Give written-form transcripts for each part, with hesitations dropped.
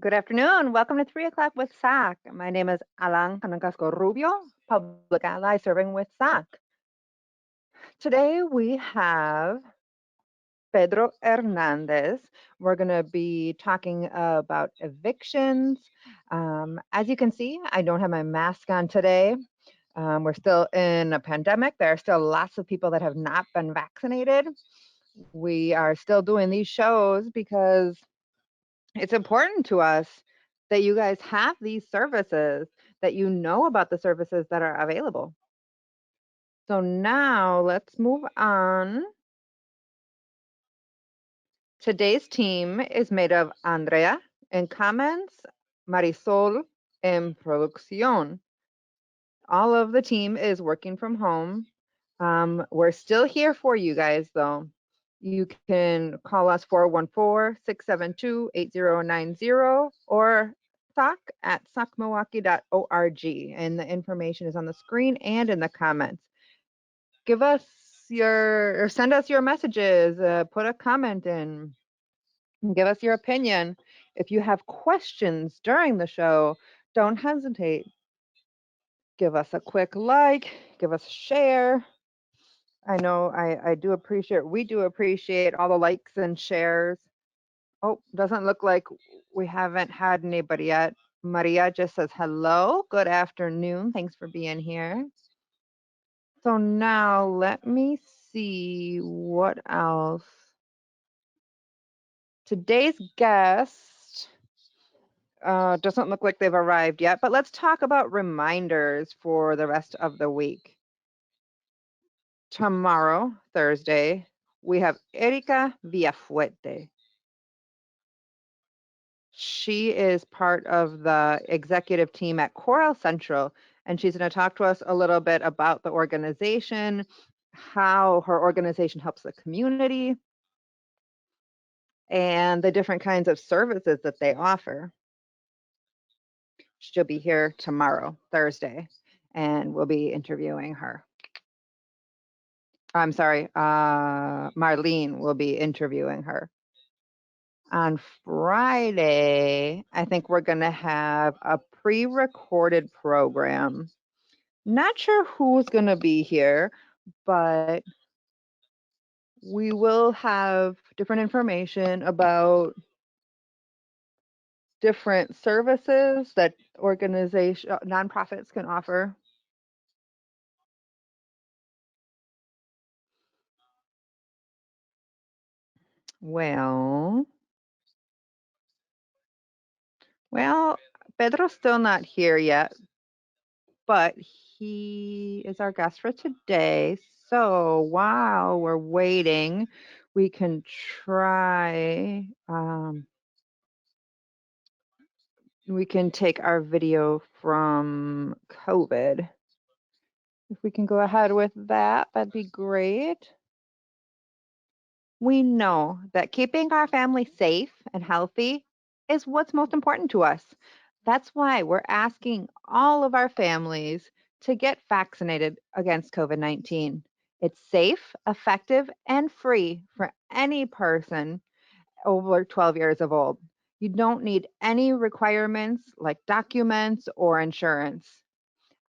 Good afternoon. Welcome to 3 o'clock with SOC. My name is Alan Canangasco Rubio, public ally serving with SOC. Today we have Pedro Hernandez. We're going to be talking about evictions. As you can see, I don't have my mask on today. We're still in a pandemic. There are still lots of people that have not been vaccinated. We are still doing these shows because it's important to us that you guys have these services, that you know about the services that are available. So now let's move on. Today's team is made of Andrea in comments, Marisol in producción. All of the team is working from home. We're still here for you guys, though. You can call us 414-672-8090 or soc at socmilwaukee.org. And the information is on the screen and in the comments. Give us or send us your messages, put a comment in, give us your opinion. If you have questions during the show, don't hesitate. Give us a quick like, give us a share. I know I do appreciate, we do appreciate all the likes and shares. Oh, doesn't look like we haven't had anybody yet. Maria just says hello, good afternoon, thanks for being here. So now let me see what else. Today's guest doesn't look like they've arrived yet, but let's talk about reminders for the rest of the week. Tomorrow, Thursday, we have Erika Villafuette. She is part of the executive team at Coral Central, and she's going to talk to us a little bit about the organization, how her organization helps the community, and the different kinds of services that they offer. She'll be here tomorrow, Thursday, and we'll be interviewing her. I'm sorry, Marlene will be interviewing her. On Friday, I think we're going to have a pre-recorded program. Not sure who's going to be here, but we will have different information about different services that nonprofits can offer. Well, well, Pedro's still not here yet, but he is our guest for today. So while we're waiting, we can try, we can take our video from COVID. If we can go ahead with that, that'd be great. We know that keeping our family safe and healthy is what's most important to us. That's why we're asking all of our families to get vaccinated against COVID-19. It's safe, effective, and free for any person over 12 years of old. You don't need any requirements like documents or insurance.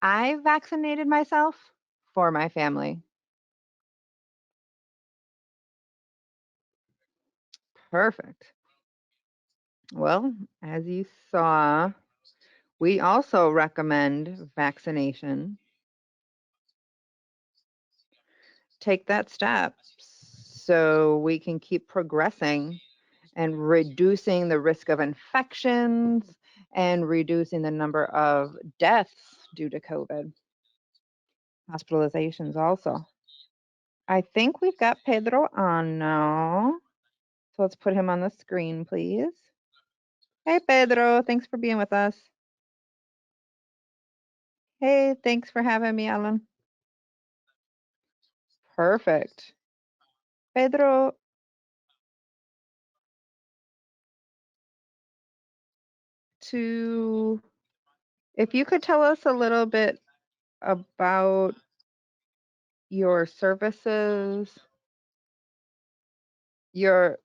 I vaccinated myself for my family. Perfect. Well, as you saw, we also recommend vaccination. Take that step so we can keep progressing and reducing the risk of infections and reducing the number of deaths due to COVID. Hospitalizations also. I think we've got Pedro on now. So let's put him on the screen, please. Hey, Pedro. Thanks for being with us. Hey, thanks for having me, Alan. Perfect. Pedro, if you could tell us a little bit about your services, your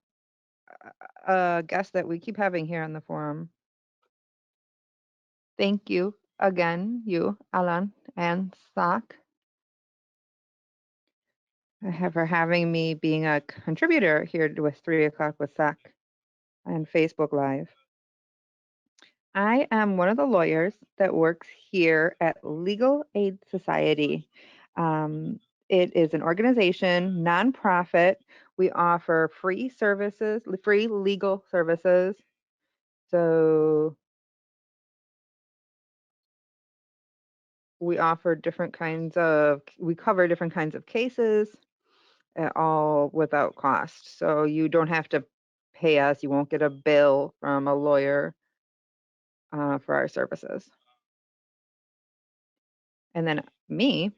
guest that we keep having here on the forum. Thank you again, you, Alan, and SOC, for having me being a contributor here with 3 o'clock with SOC and Facebook Live. I am one of the lawyers that works here at Legal Aid Society. Um, it is an organization, nonprofit. We offer free services, free legal services. So we offer we cover different kinds of cases, all without cost. So you don't have to pay us. You won't get a bill from a lawyer for our services. And then me,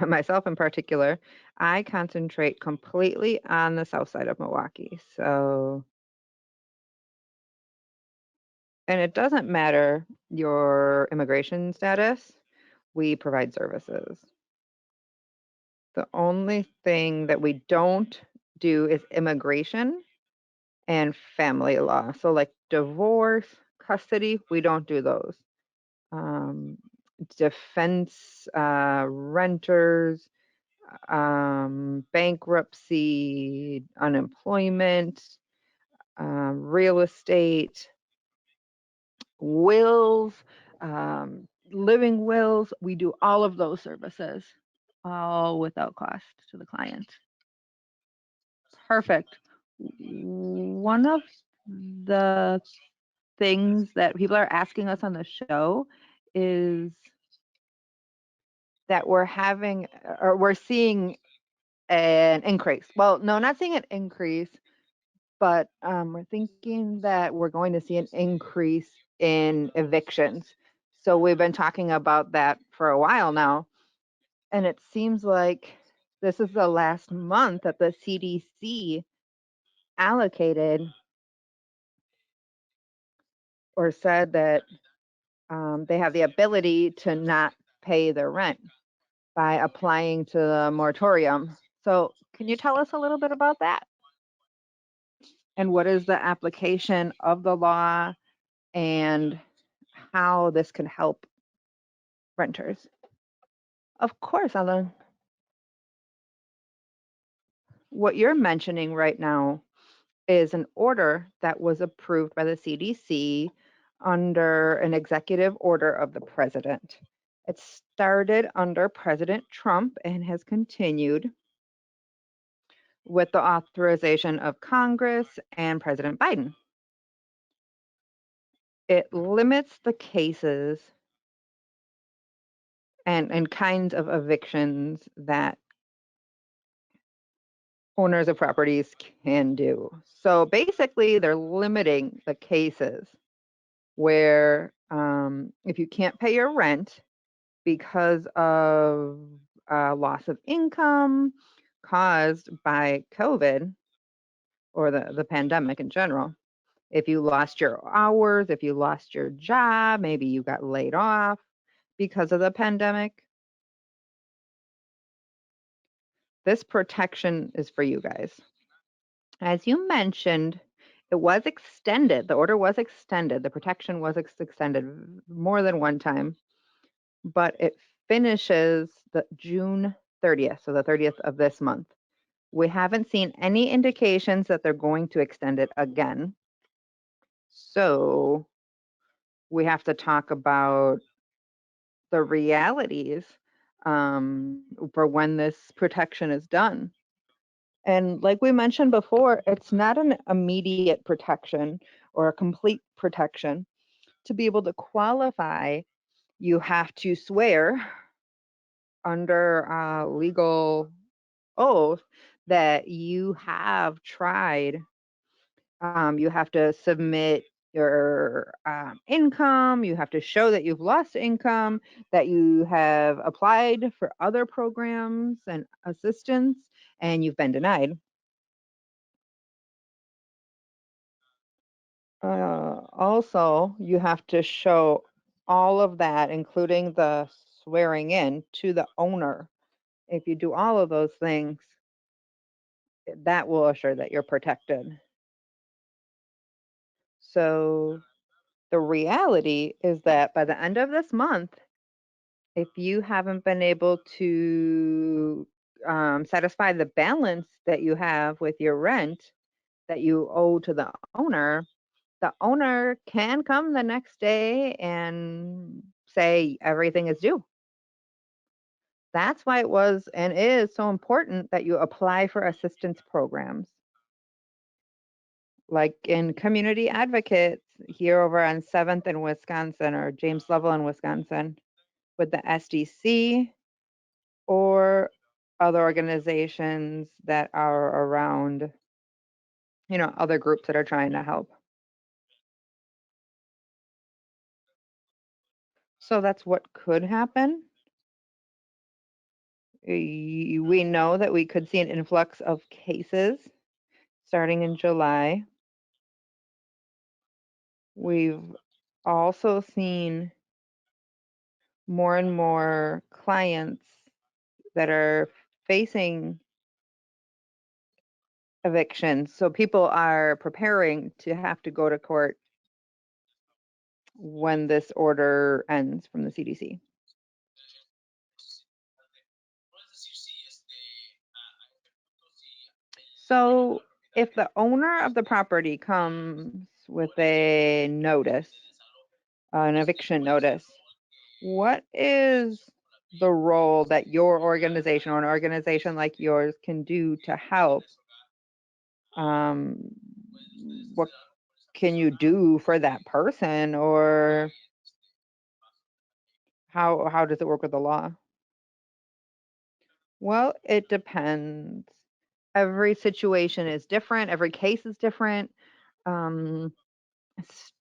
myself in particular, I concentrate completely on the south side of Milwaukee. So, and it doesn't matter your immigration status, we provide services. The only thing that we don't do is immigration and family law. So, like divorce, custody, we don't do those. Defense, renters, bankruptcy, unemployment, real estate, wills, living wills. We do all of those services, all without cost to the client. Perfect. One of the things that people are asking us on the show is that we're seeing an increase. Well, no, not seeing an increase, but we're thinking that we're going to see an increase in evictions. So we've been talking about that for a while now. And it seems like this is the last month that the CDC allocated or said that they have the ability to not pay their rent by applying to the moratorium. So, can you tell us a little bit about that? And what is the application of the law and how this can help renters? Of course, Alan. What you're mentioning right now is an order that was approved by the CDC under an executive order of the president. It started under President Trump and has continued with the authorization of Congress and President Biden. It limits the cases and kinds of evictions that owners of properties can do. So basically, they're limiting the cases where if you can't pay your rent because of loss of income caused by COVID or the pandemic in general, if you lost your hours, if you lost your job, maybe you got laid off because of the pandemic, this protection is for you guys. As you mentioned, it was extended. The order was extended. The protection was extended more than one time, but it finishes the June 30th, so the 30th of this month. We haven't seen any indications that they're going to extend it again. So we have to talk about the realities for when this protection is done. And like we mentioned before, it's not an immediate protection or a complete protection. To be able to qualify, you have to swear under legal oath that you have tried. You have to submit your income. You have to show that you've lost income, that you have applied for other programs and assistance, and you've been denied. Also, you have to show all of that, including the swearing in to the owner. If you do all of those things, that will assure that you're protected. So The reality is that by the end of this month, if you haven't been able to satisfy the balance that you have with your rent that you owe to the owner can come the next day and say everything is due. That's why it was and is so important that you apply for assistance programs. Like in community advocates here over on 7th in Wisconsin or James Lovell in Wisconsin with the SDC or other organizations that are around, other groups that are trying to help. So that's what could happen. We know that we could see an influx of cases starting in July. We've also seen more and more clients that are facing evictions. So people are preparing to have to go to court when this order ends from the CDC. So if the owner of the property comes with a notice, an eviction notice, what is the role that your organization or an organization like yours can do to help? What can you do for that person, or how does it work with the law? Well, it depends. Every situation is different. Every case is different. Um,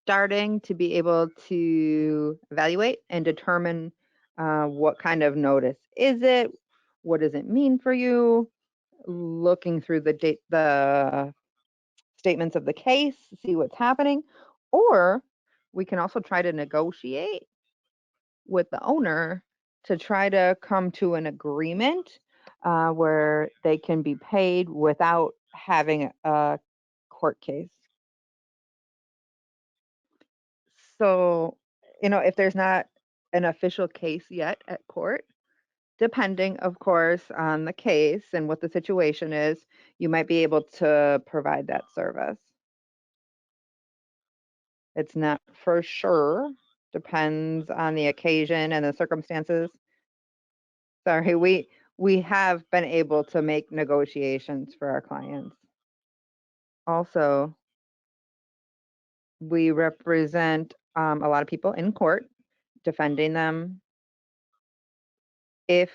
Starting to be able to evaluate and determine what kind of notice is it, what does it mean for you, looking through the statements of the case, see what's happening, or we can also try to negotiate with the owner to try to come to an agreement where they can be paid without having a court case. So, if there's not an official case yet at court, depending, of course, on the case and what the situation is, you might be able to provide that service. It's not for sure, depends on the occasion and the circumstances. Sorry, we have been able to make negotiations for our clients. Also, we represent a lot of people in court, defending them if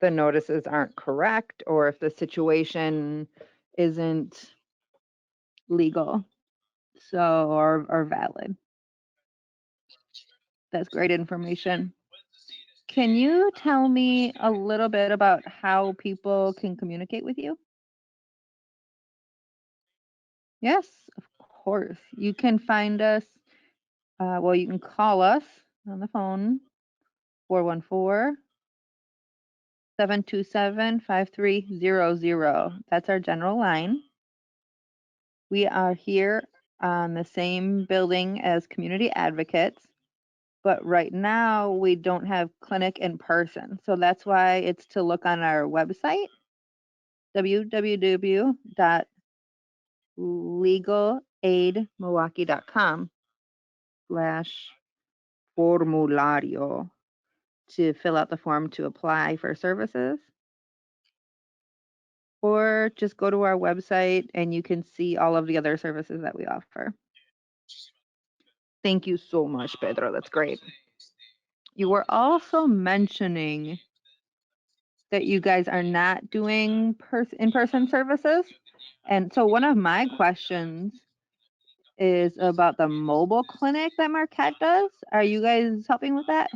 the notices aren't correct or if the situation isn't legal, or valid. That's great information. Can you tell me a little bit about how people can communicate with you? Yes, of course. You can find us, you can call us on the phone, 414-727-5300. That's our general line. We are here on the same building as Community Advocates, but right now we don't have clinic in person. So that's why it's to look on our website, www.legalaidmilwaukee.com/formulario to fill out the form to apply for services. Or just go to our website and you can see all of the other services that we offer. Thank you so much, Pedro. That's great. You were also mentioning that you guys are not doing in-person services. And so one of my questions is about the mobile clinic that Marquette does. Are you guys helping with that?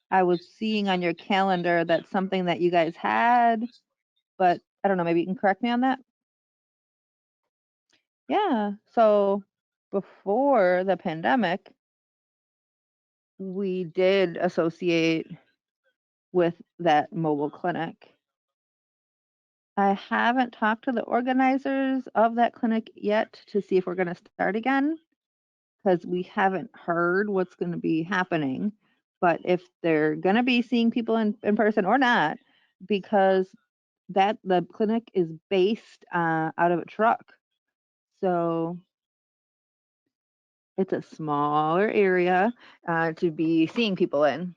I was seeing on your calendar that's something that you guys had, but I don't know, maybe you can correct me on that. Yeah. So before the pandemic, we did associate with that mobile clinic. I haven't talked to the organizers of that clinic yet to see if we're going to start again, because we haven't heard what's going to be happening. But if they're going to be seeing people in person or not, because that the clinic is based out of a truck. So it's a smaller area to be seeing people in.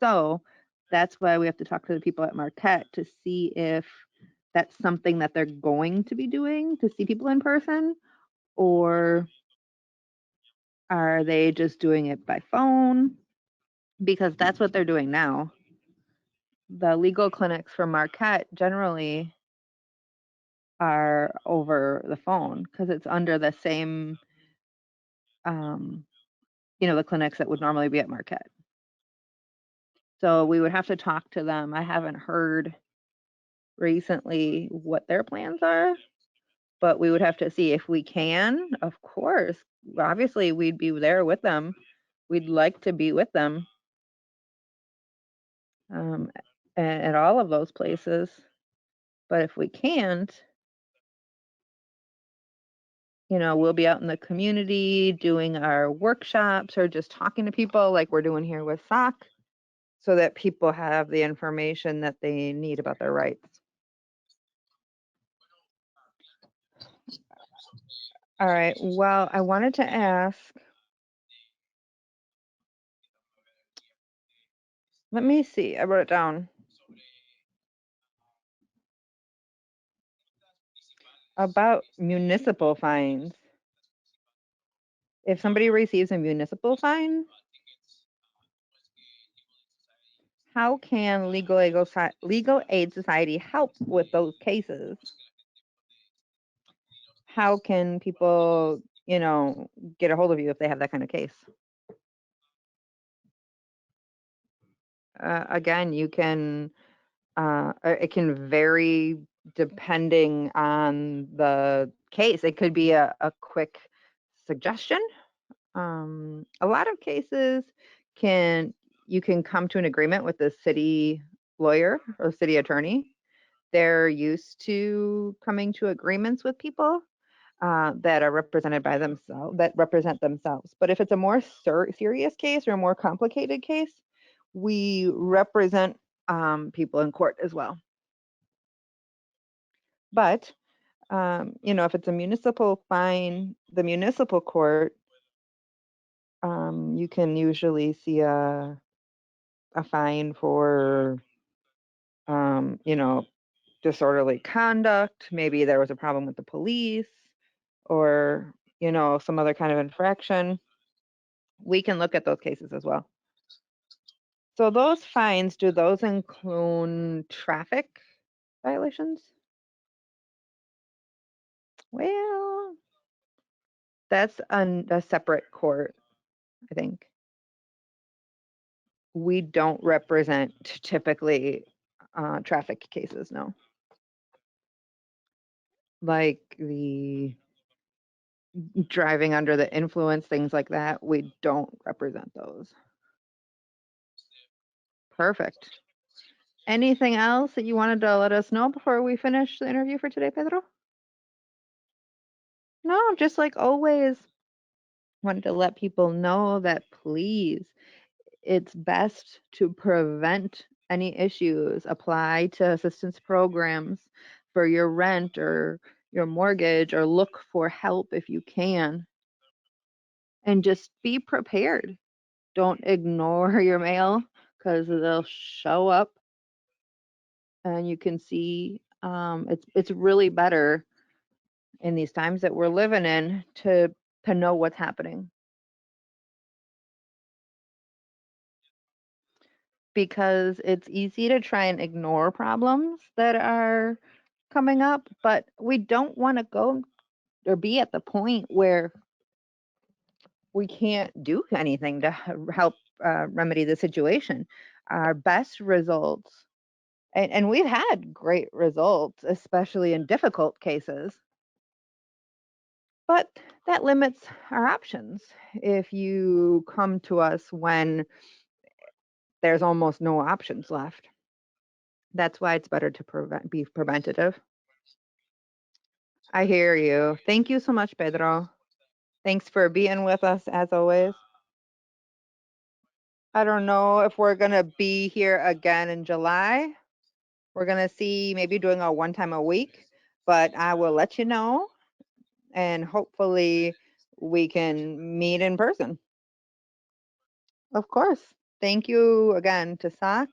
So that's why we have to talk to the people at Marquette to see if that's something that they're going to be doing to see people in person, or are they just doing it by phone? Because that's what they're doing now. The legal clinics for Marquette generally are over the phone because it's under the same, the clinics that would normally be at Marquette. So we would have to talk to them. I haven't heard recently what their plans are, but we would have to see if we can. Of course, obviously, we'd be there with them. We'd like to be with them at all of those places. But if we can't, we'll be out in the community doing our workshops or just talking to people like we're doing here with SOC so that people have the information that they need about their rights. All right. Well, I wanted to ask, let me see. I wrote it down. About municipal fines. If somebody receives a municipal fine, how can legal aid society help with those cases? How can people, get a hold of you if they have that kind of case? Again, you can, it can vary depending on the case. It could be a quick suggestion. A lot of cases you can come to an agreement with the city lawyer or city attorney. They're used to coming to agreements with people that are represented by themselves, that represent themselves. But if it's a more serious case or a more complicated case, we represent people in court as well. But if it's a municipal fine, the municipal court, you can usually see a fine for, disorderly conduct. Maybe there was a problem with the police or, some other kind of infraction. We can look at those cases as well. So those fines, do those include traffic violations? Well, that's a separate court, I think. We don't represent typically traffic cases, no. Like the driving under the influence, things like that, we don't represent those. Perfect. Anything else that you wanted to let us know before we finish the interview for today, Pedro? No, just like always, wanted to let people know that please, it's best to prevent any issues. Apply to assistance programs for your rent or your mortgage, or look for help if you can. And just be prepared. Don't ignore your mail because they'll show up and you can see it's really better in these times that we're living in to know what's happening. Because it's easy to try and ignore problems that are coming up, but we don't want to go or be at the point where we can't do anything to help remedy the situation. Our best results, and we've had great results, especially in difficult cases, but that limits our options. If you come to us when there's almost no options left, that's why it's better to be preventative. I hear you. Thank you so much, Pedro. Thanks for being with us as always. I don't know if we're going to be here again in July. We're going to see maybe doing a one time a week, but I will let you know, and hopefully we can meet in person. Of course. Thank you again to SOC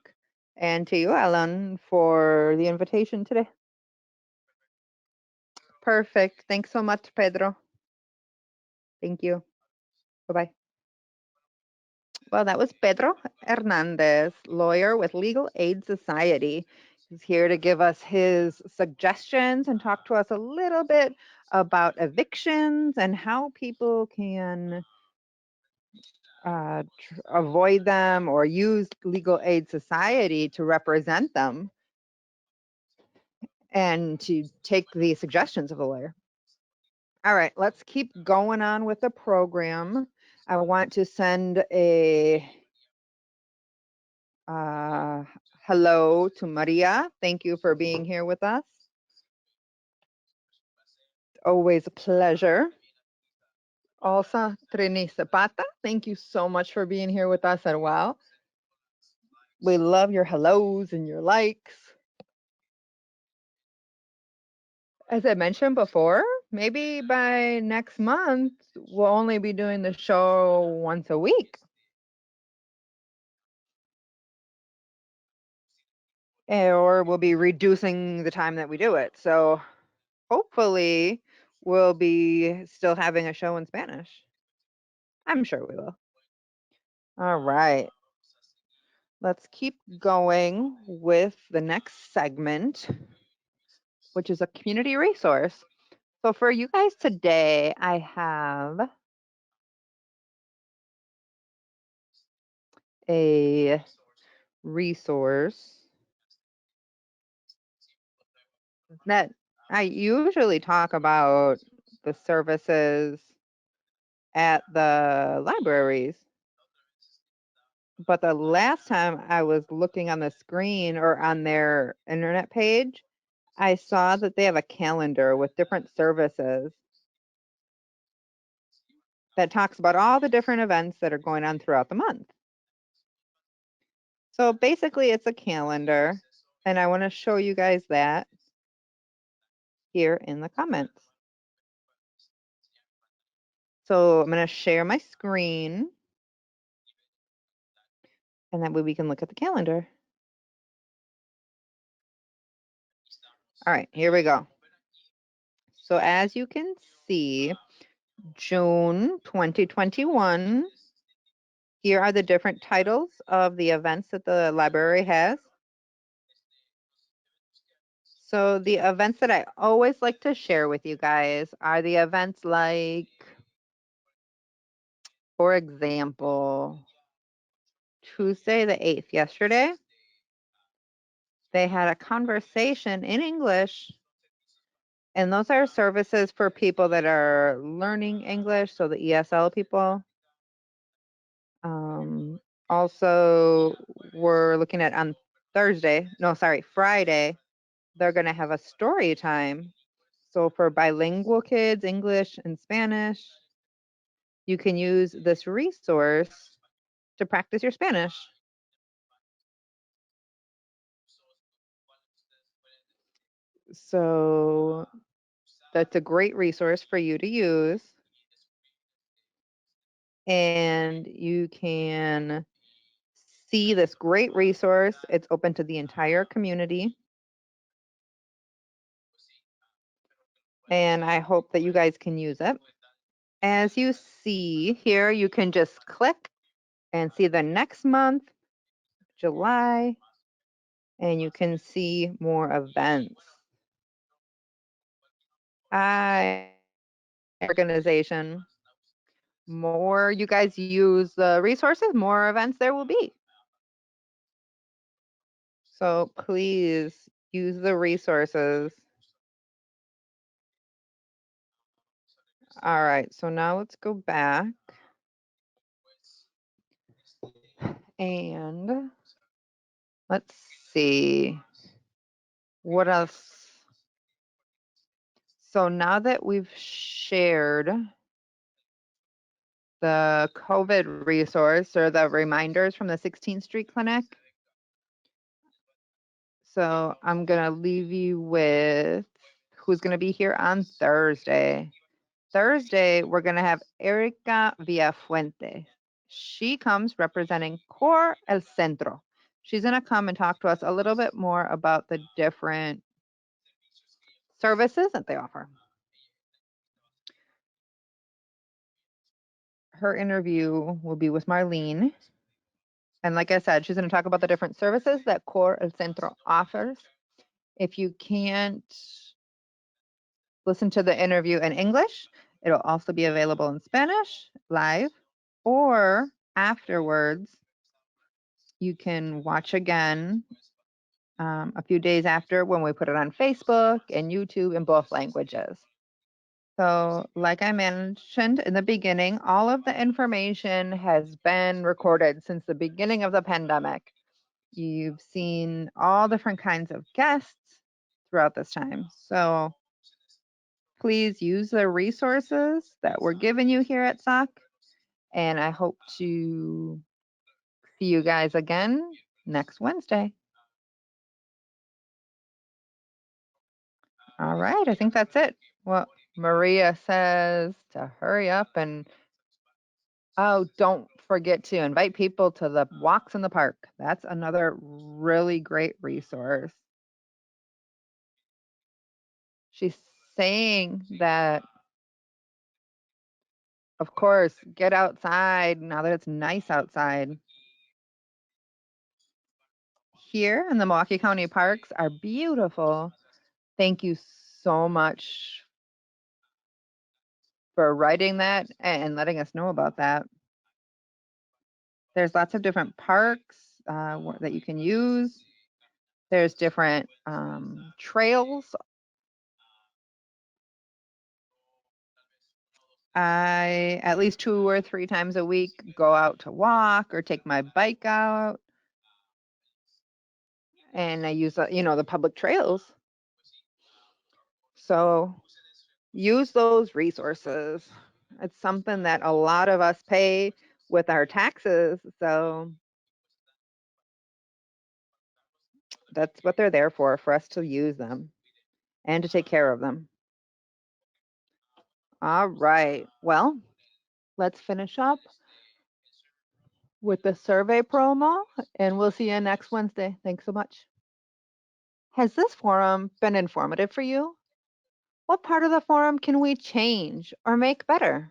and to you, Ellen, for the invitation today. Perfect. Thanks so much, Pedro. Thank you. Bye-bye. Well, that was Pedro Hernandez, lawyer with Legal Aid Society. He's here to give us his suggestions and talk to us a little bit about evictions and how people can avoid them or use Legal Aid Society to represent them and to take the suggestions of the lawyer. All right, let's keep going on with the program. I want to send a hello to Maria. Thank you for being here with us. Always a pleasure. Also, Trini Zapata, thank you so much for being here with us as well. We love your hellos and your likes. As I mentioned before, maybe by next month, we'll only be doing the show once a week. Or we'll be reducing the time that we do it. So hopefully we'll be still having a show in Spanish. I'm sure we will. All right. Let's keep going with the next segment, which is a community resource. So for you guys today, I have a resource that I usually talk about the services at the libraries. But the last time I was looking on the screen or on their internet page, I saw that they have a calendar with different services that talks about all the different events that are going on throughout the month. So basically it's a calendar, and I want to show you guys that here in the comments. So I'm going to share my screen, and that way we can look at the calendar. All right, here we go. So as you can see, June 2021, here are the different titles of the events that the library has. So the events that I always like to share with you guys are the events like, for example, Tuesday the 8th, yesterday, they had a conversation in English, and those are services for people that are learning English, so the ESL people. Also, we're looking at on Friday, they're going to have a story time. So for bilingual kids, English and Spanish, you can use this resource to practice your Spanish. So that's a great resource for you to use. And you can see this great resource. It's open to the entire community. And I hope that you guys can use it. As you see here, you can just click and see the next month, July, and you can see more events. Organization. More you guys use the resources, more events there will be. So please use the resources. All right, so now let's go back. And let's see. What else? So now that we've shared the COVID resource or the reminders from the 16th Street Clinic. So I'm going to leave you with who's going to be here on Thursday. Thursday, we're going to have Erica Villafuente. She comes representing Core El Centro. She's going to come and talk to us a little bit more about the different services that they offer. Her interview will be with Marlene. And like I said, she's going to talk about the different services that Core El Centro offers. If you can't listen to the interview in English, it'll also be available in Spanish live, or afterwards, you can watch again a few days after when we put it on Facebook and YouTube in both languages. So like I mentioned in the beginning, all of the information has been recorded since the beginning of the pandemic. You've seen all different kinds of guests throughout this time. So please use the resources that we're giving you here at SOC. And I hope to see you guys again next Wednesday. All right, I think that's it. Well, Maria says to hurry up and, oh, don't forget to invite people to the walks in the park. That's another really great resource. She's saying that, of course, get outside now that it's nice outside. Here in the Milwaukee County parks are beautiful. Thank you so much for writing that and letting us know about that. There's lots of different parks that you can use. There's different trails. I, at least 2 or 3 times a week, go out to walk or take my bike out. And I use, the public trails. So use those resources. It's something that a lot of us pay with our taxes. So that's what they're there for us to use them and to take care of them. All right. Well, let's finish up with the survey promo, and we'll see you next Wednesday. Thanks so much. Has this forum been informative for you? What part of the forum can we change or make better?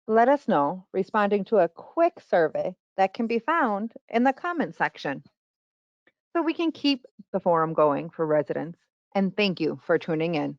Let us know responding to a quick survey that can be found in the comment section so we can keep the forum going for residents. And thank you for tuning in.